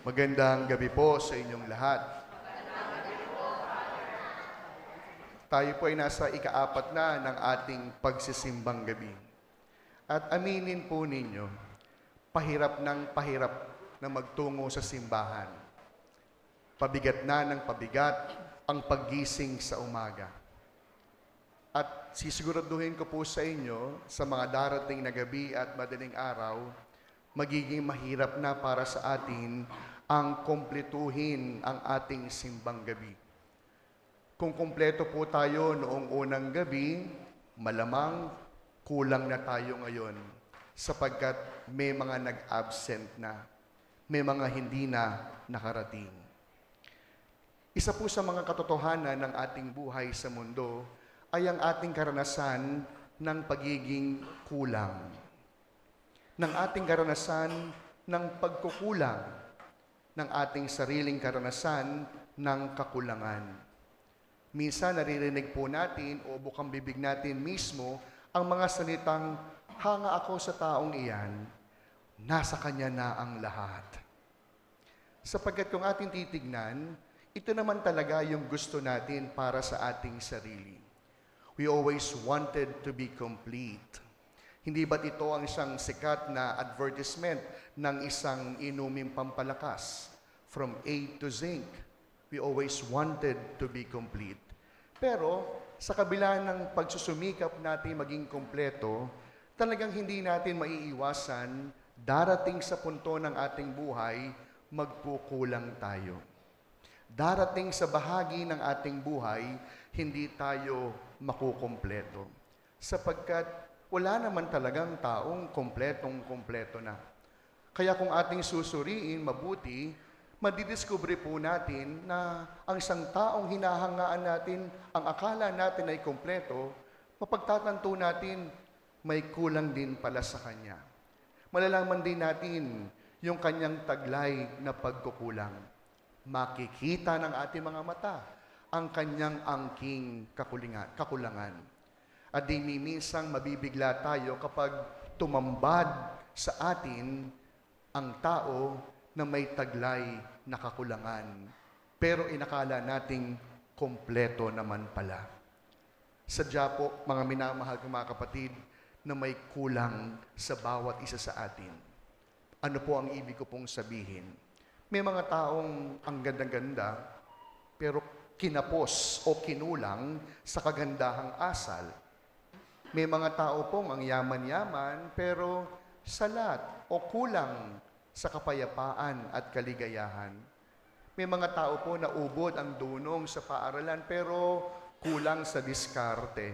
Magandang gabi po sa inyong lahat. Tayo po ay nasa ika-4 na ng ating pagsisimbang gabi. At aminin po ninyo, pahirap na magtungo sa simbahan. Pabigat na ng pabigat ang paggising sa umaga. At sisiguraduhin ko po sa inyo, sa mga darating na gabi at madaling araw, magiging mahirap na para sa atin ang kumpletuhin ang ating simbang gabi. Kung kumpleto po tayo noong unang gabi, malamang kulang na tayo ngayon sapagkat may mga nag-absent na, may mga hindi na nakarating. Isa po sa mga katotohanan ng ating buhay sa mundo ay ang ating karanasan ng pagiging kulang. Ng ating karanasan ng pagkukulang, ng ating sariling karanasan ng kakulangan. Minsan naririnig po natin o bukang bibig natin mismo ang mga salitang, "Hanga ako sa taong iyan, nasa kanya na ang lahat." Sapagkat kung ating titignan, ito naman talaga yung gusto natin para sa ating sarili. We always wanted to be complete. Hindi ba't ito ang isang sikat na advertisement ng isang inuming pampalakas? From A to Zinc, we always wanted to be complete. Pero sa kabila ng pagsusumikap natin maging kompleto, talagang hindi natin maiiwasan, darating sa punto ng ating buhay, magkukulang tayo. Darating sa bahagi ng ating buhay, hindi tayo makukumpleto. Sapagkat wala naman talagang taong kompletong-kompleto na. Kaya kung ating susuriin mabuti, madidiskubre po natin na ang isang taong hinahangaan natin, ang akala natin ay kompleto, mapagtatanto natin may kulang din pala sa kanya. Malalaman din natin yung kanyang taglay na pagkukulang. Makikita ng ating mga mata ang kanyang angking kakulangan. At di minsang mabibigla tayo kapag tumambad sa atin ang tao na may taglay na kakulangan. Pero inakala nating kompleto naman pala. Sadya po, mga minamahal kong mga kapatid, na may kulang sa bawat isa sa atin. Ano po ang ibig ko pong sabihin? May mga taong ang ganda-ganda, pero kinapos o kinulang sa kagandahang asal. May mga tao pong ang yaman-yaman, pero salat o kulang sa kapayapaan at kaligayahan. May mga tao po na ubod ang dunong sa paaralan, pero kulang sa diskarte.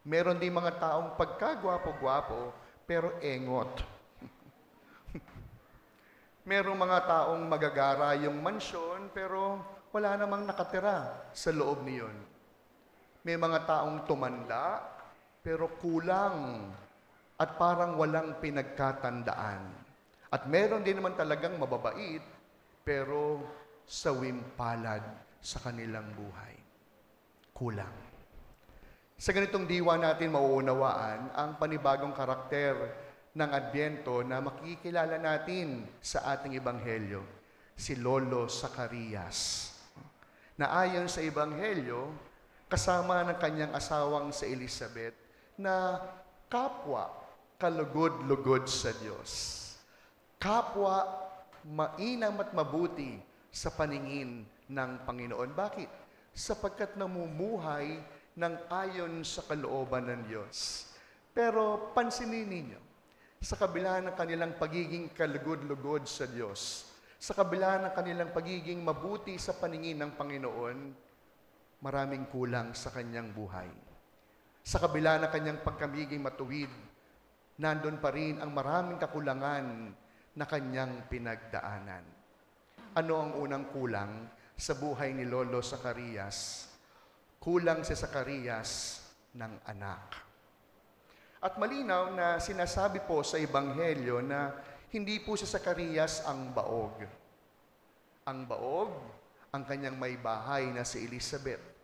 Meron din mga taong pagkagwapo-gwapo, pero engot. Merong mga taong magagara yung mansyon, pero wala namang nakatira sa loob niyon. May mga taong tumanda, pero kulang at parang walang pinagkatandaan. At meron din naman talagang mababait, pero sawimpalad sa kanilang buhay. Kulang. Sa ganitong diwa natin mauunawaan ang panibagong karakter ng Adbyento na makikilala natin sa ating Ebanghelyo, si Lolo Zacarias. Na ayon sa Ebanghelyo, kasama ng kanyang asawang si Elizabeth, na kapwa kalugod-lugod sa Diyos. Kapwa mainam at mabuti sa paningin ng Panginoon. Bakit? Sapagkat namumuhay ng ayon sa kalooban ng Diyos. Pero pansinin ninyo, sa kabila ng kanilang pagiging kalugod-lugod sa Diyos, sa kabila ng kanilang pagiging mabuti sa paningin ng Panginoon, maraming kulang sa kanyang buhay. Sa kabila ng kanyang pagkamiging matuwid, nandun pa rin ang maraming kakulangan na kanyang pinagdaanan. Ano ang unang kulang sa buhay ni Lolo Zacarias? Kulang si Zacarias ng anak. At malinaw na sinasabi po sa Ebanghelyo na hindi po si Zacarias ang baog. Ang baog, ang kanyang may bahay na si Elizabeth.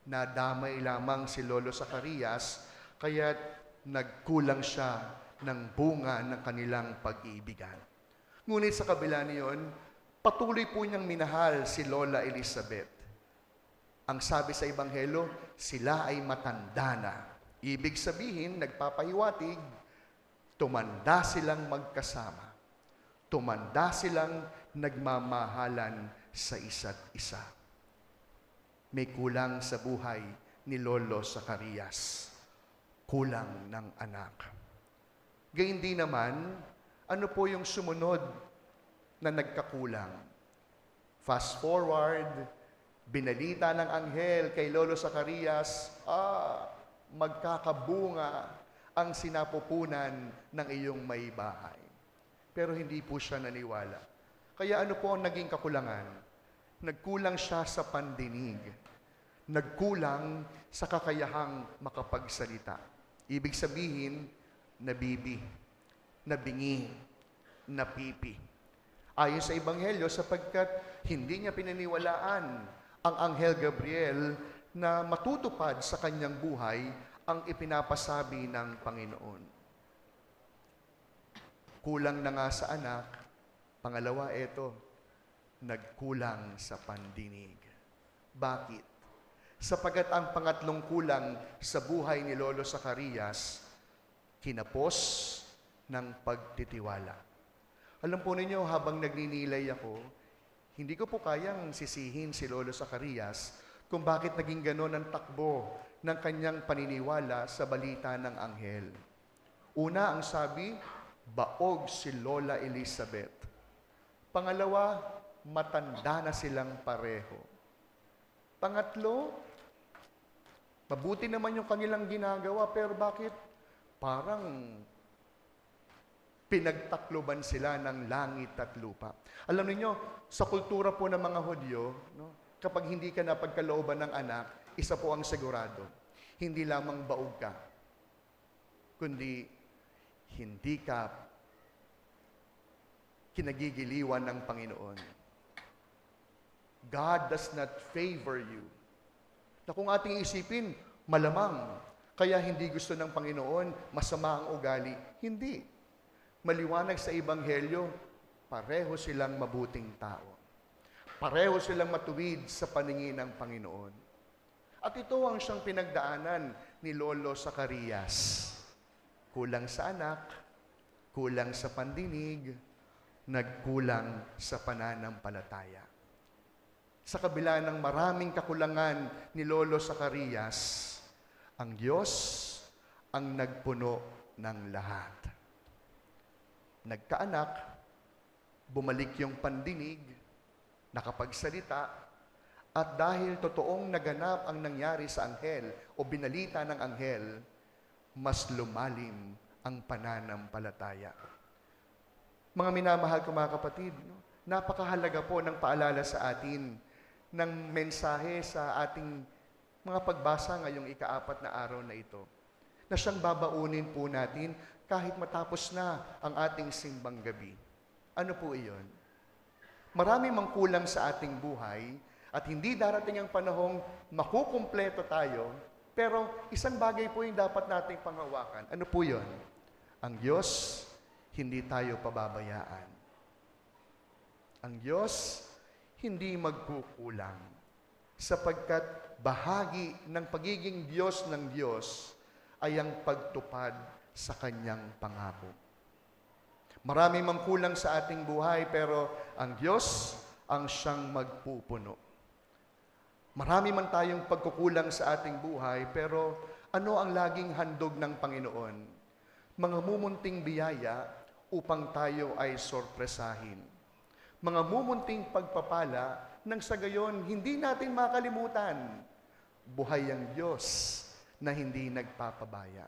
Nadamay lamang si Lolo Zacarias, kaya nagkulang siya ng bunga ng kanilang pag-iibigan. Ngunit sa kabila niyon, Patuloy po niyang minahal si Lola Elizabeth. Ang sabi sa Ebanghelyo, sila ay matanda na. Ibig sabihin, nagpapahiwatig, tumanda silang magkasama. Tumanda silang nagmamahalan sa isa't isa. May kulang sa buhay ni Lolo Zacarias. Kulang ng anak. Gayun din naman, ano po yung sumunod na nagkakulang? Fast forward, binalita ng anghel kay Lolo Zacarias, magkakabunga ang sinapupunan ng iyong may bahay. Pero hindi po siya naniwala. Kaya ano po ang naging kakulangan? Nagkulang siya sa pandinig. Nagkulang sa kakayahang makapagsalita. Ibig sabihin, nabibi, nabingi, napipi. Ayon sa Ebanghelyo, sapagkat hindi niya pinaniwalaan ang Anghel Gabriel na matutupad sa kanyang buhay ang ipinapasabi ng Panginoon. Kulang na nga sa anak, pangalawa, nagkulang sa pandinig. Bakit? Sapagat ang pangatlong kulang sa buhay ni Lolo Zacarias, kinapos ng pagtitiwala. Alam po ninyo, habang nagninilay ako, hindi ko po kayang sisihin si Lolo Zacarias kung bakit naging ganon ang takbo ng kanyang paniniwala sa balita ng anghel. Una, ang sabi, baog si Lola Elizabeth. Pangalawa, matanda na silang pareho. Pangatlo, mabuti naman yung kanilang ginagawa, pero bakit parang pinagtakloban sila ng langit at lupa? Alam niyo, sa kultura po ng mga Hudyo, kapag hindi ka napagkalooban ng anak, isa po ang sigurado. Hindi lamang baog ka, kundi hindi ka kinagigiliwan ng Panginoon. God does not favor you. Na kung ating isipin, malamang, kaya hindi gusto ng Panginoon, masama ang ugali. Hindi. Maliwanag sa Ebanghelyo, pareho silang mabuting tao. Pareho silang matuwid sa paningin ng Panginoon. At ito ang siyang pinagdaanan ni Lolo Zacarias. Kulang sa anak, kulang sa pandinig, nagkulang sa pananampalataya. Sa kabila ng maraming kakulangan ni Lolo Zacarias, ang Diyos ang nagpuno ng lahat. Nagkaanak, bumalik yung pandinig, nakapagsalita, at dahil totoong naganap ang nangyari sa anghel o binalita ng anghel, mas lumalim ang pananampalataya. Mga minamahal ko mga kapatid, napakahalaga po ng paalala sa atin ng mensahe sa ating mga pagbasa ngayong ika-4 na araw na ito, na siyang babaunin po natin kahit matapos na ang ating simbang gabi. Ano po iyon? Marami mang kulang sa ating buhay at hindi darating ang panahong makukumpleto tayo, pero isang bagay po yung dapat nating panghawakan. Ano po yun? Ang Diyos, hindi tayo pababayaan. Ang Diyos, hindi magkukulang, sapagkat bahagi ng pagiging Diyos ng Diyos ay ang pagtupad sa Kanyang pangako. Marami mang kulang sa ating buhay, pero ang Diyos ang siyang magpupuno. Marami man tayong pagkukulang sa ating buhay, pero ano ang laging handog ng Panginoon? Mga mumunting biyaya upang tayo ay sorpresahin. Mga mumunting pagpapala nang sa gayon hindi natin makalimutan. Buhay ang Diyos na hindi nagpapabaya.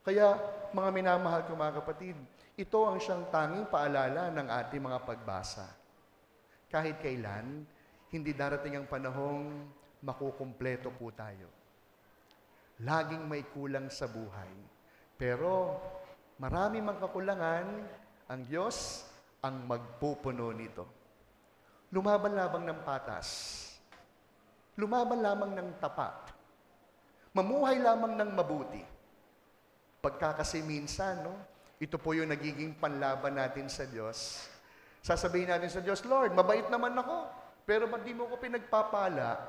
Kaya mga minamahal ko mga kapatid, ito ang siyang tanging paalala ng ating mga pagbasa. Kahit kailan, hindi darating ang panahong makukumpleto po tayo. Laging may kulang sa buhay. Pero marami mang kakulangan, ang Diyos ang magpupuno nito. Lumaban lamang ng patas. Lumaban lamang ng tapat. Mamuhay lamang ng mabuti. Pagka kasi minsan, ito po yung nagiging panlaban natin sa Diyos. Sasabihin natin sa Diyos, Lord, mabait naman ako, pero ba't di mo ko pinagpapala?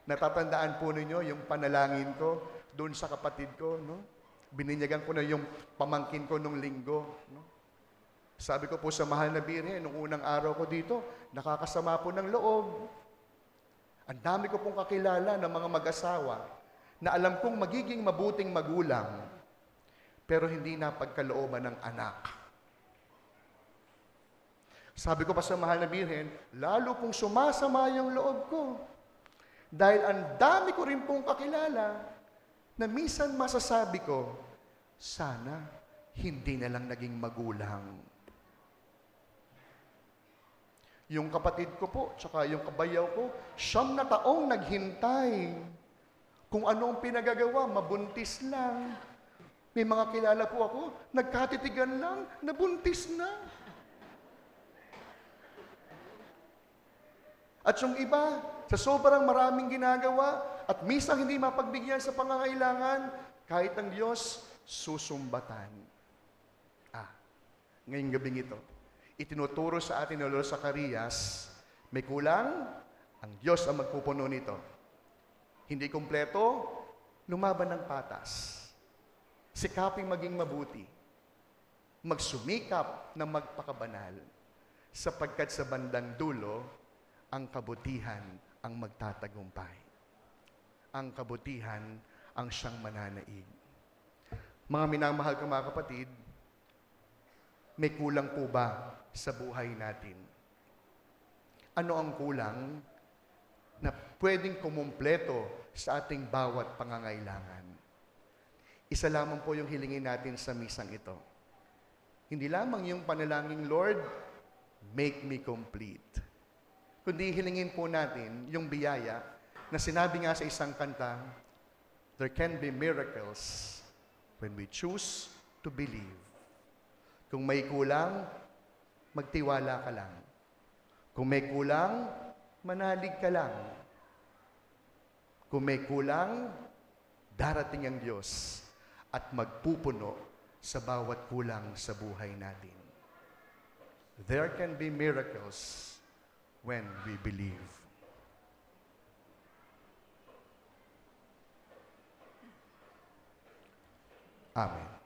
Natatandaan po ninyo yung panalangin ko doon sa kapatid ko, no? Bininyagan ko na yung pamangkin ko nung linggo, no? Sabi ko po sa mahal na Birhen, nung unang araw ko dito, nakakasama po ng loob. Ang dami ko pong kakilala ng mga mag-asawa na alam kong magiging mabuting magulang, pero hindi na pagkalooban ng anak. Sabi ko pa sa mahal na Birhen, lalo pong sumasama yung loob ko. Dahil ang dami ko rin pong kakilala na minsan masasabi ko, sana hindi na lang naging magulang. Yung kapatid ko po, tsaka yung kabayaw ko, 9 na taong naghintay. Kung ano ang pinagagawa, mabuntis lang. May mga kilala po ako, nagkatitigan lang, nabuntis na. At yung iba, sa sobrang maraming ginagawa, at minsan hindi mapagbigyan sa pangangailangan, kahit ang Diyos, susumbatan. Ngayong gabing ito, itinuturo sa atin ni Lord Zacarias, may kulang, ang Diyos ang magpupuno nito. Hindi kumpleto, lumaban ng patas. Sikaping maging mabuti. Magsumikap na magpakabanal. Sapagkat sa bandang dulo, ang kabutihan ang magtatagumpay. Ang kabutihan ang siyang mananaig. Mga minamahal ko mga kapatid, may kulang po ba sa buhay natin? Ano ang kulang na pwedeng kumumpleto sa ating bawat pangangailangan? Isa lamang po yung hilingin natin sa misang ito. Hindi lamang yung panalangin, Lord, make me complete. Kundi hilingin po natin yung biyaya na sinabi nga sa isang kanta, there can be miracles when we choose to believe. Kung may kulang, magtiwala ka lang. Kung may kulang, manalig ka lang. Kung may kulang, darating ang Diyos at magpupuno sa bawat kulang sa buhay natin. There can be miracles when we believe. Amen.